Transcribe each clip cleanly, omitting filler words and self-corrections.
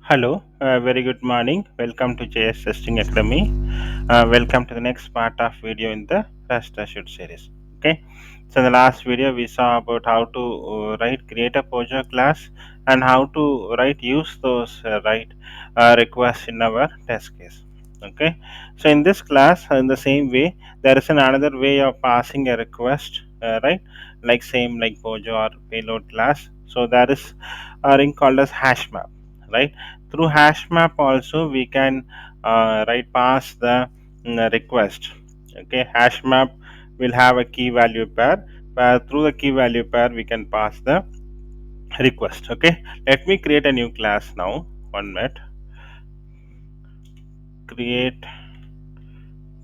Hello, very good morning. Welcome to JS Testing Academy. Welcome to the next part of video in the Rust Assured series. Okay, so in the last video we saw about how to create a Pojo class and how to use those requests in our test case. Okay, so in this class, in the same way, there is another way of passing a request, like same like Pojo or payload class. So there is a ring called as hash map, right? Through hash map also we can pass the request. Okay, hash map will have a key value pair where through the key value pair we can pass the request. Okay, let me create a new class now. 1 minute. Create.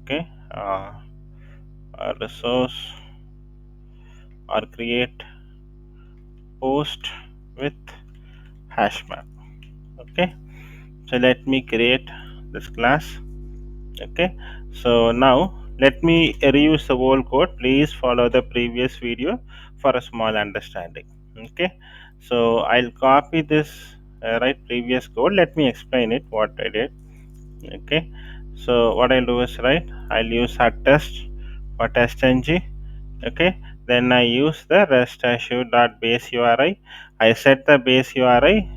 Okay, a resource or create post with hash map. Okay, so let me create this class. Okay, so now let me reuse the whole code. Please follow the previous video for a small understanding. Okay, so I'll copy this previous code. Let me explain it what I did. Okay, so what I'll do is I'll use hard test for test ng. Okay, then I use the rest issue dot base URI. I set the base URI.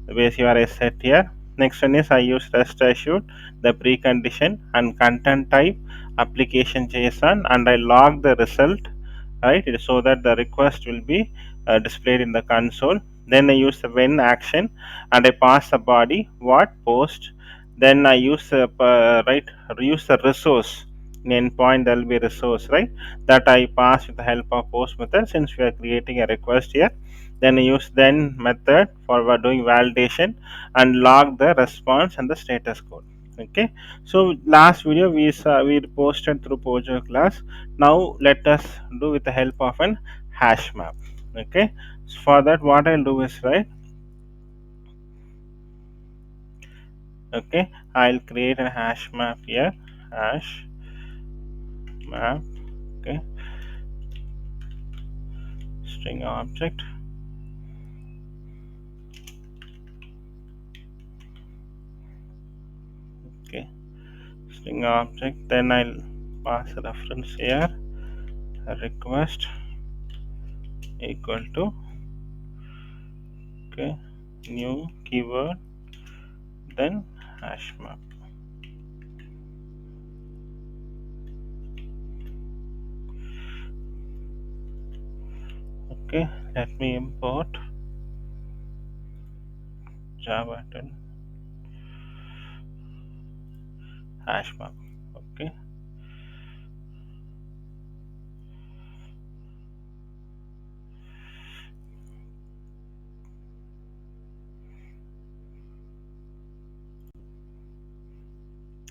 The base URI is set here. Next one is I use rest assured the precondition and content type application JSON, and I log the result, so that the request will be displayed in the console. Then I use the when action and I pass the body what post. Then I use the use the resource. In endpoint there will be resource, that I pass with the help of post method, since we are creating a request here. Then I use then method for doing validation and log the response and the status code. Okay, so last video we posted through Pojo class. Now let us do with the help of an hash map. Okay, so for that what I'll do is okay, I'll create a hash map here. Hash map. Okay, string object. Okay, string object. Then I'll pass a reference here. A request equal to, okay, new keyword, then hash map. Okay, let me import java hash map. Okay,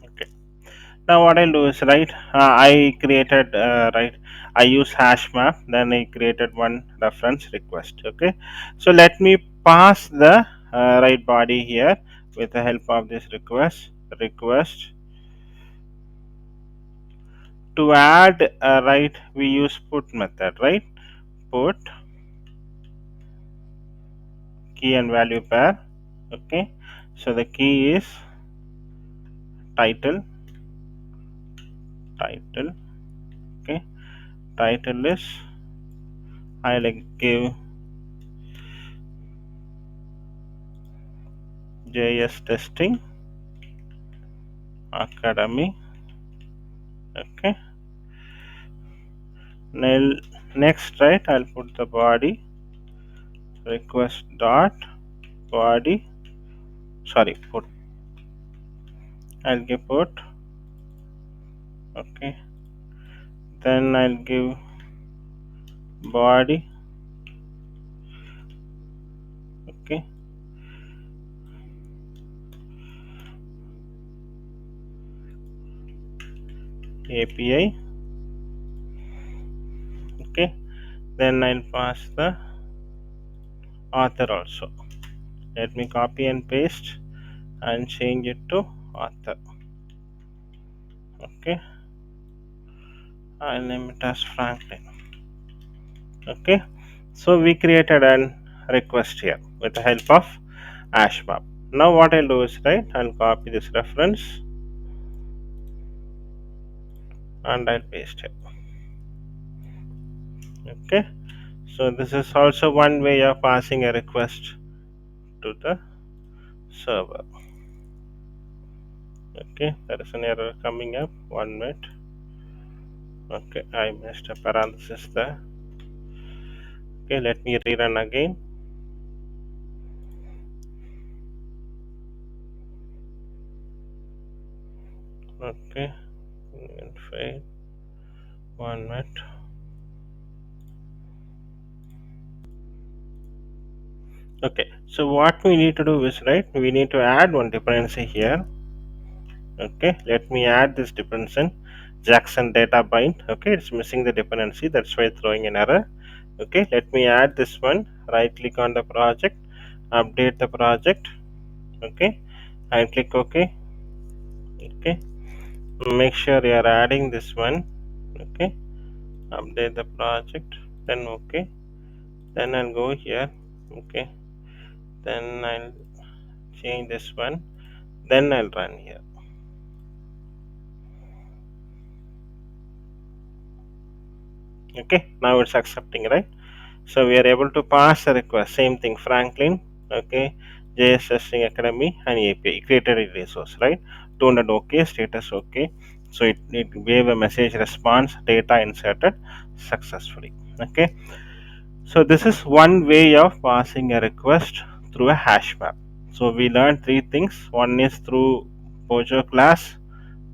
okay. Now what I'll do is I created I use hash map. Then I created one reference request. Okay, so let me pass the right body here with the help of this request. To add we use put method, put key and value pair. Okay, so the key is title. Okay, title is I'll give JS testing academy. Okay, now next I'll put the body request dot body, sorry, put, I'll give put. Okay, then I'll give body. Okay, API. Okay, then I'll pass the author also. Let me copy and paste and change it to author. Okay, I'll name it as Franklin. Okay, so we created an request here with the help of HashMap. Now what I'll do is, right, I'll copy this reference and I'll paste it. Okay, so this is also one way of passing a request to the server. Okay, there is an error coming up. 1 minute. Okay, I missed a parenthesis there. Okay, let me rerun again. Okay, and fail. 1 minute. Okay, so what we need to do is, right, we need to add one dependency here. Okay, let me add this dependency, Jackson data bind. Okay, it's missing the dependency, that's why it's throwing an error. Okay, let me add this one. Right click on the project, update the project. Okay, and click OK. Okay, make sure you are adding this one. Okay, update the project, then OK, then I'll go here. Okay, then I'll change this one, then I'll run here. Okay, now it's accepting, right? So we are able to pass a request. Same thing, Franklin. Okay, JS Testing Academy and API created a resource, right? 200 OK, status OK. So it gave a message response, data inserted successfully. Okay, so this is one way of passing a request through a hash map. So we learned three things. One is through Pojo class,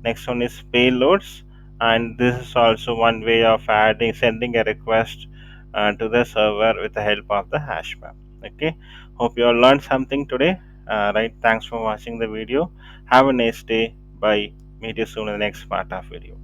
next one is payloads, and this is also one way of adding sending a request to the server with the help of the hash map. Okay, hope you all learned something today. Right, thanks for watching the video. Have a nice day. Bye. Meet you soon in the next part of video.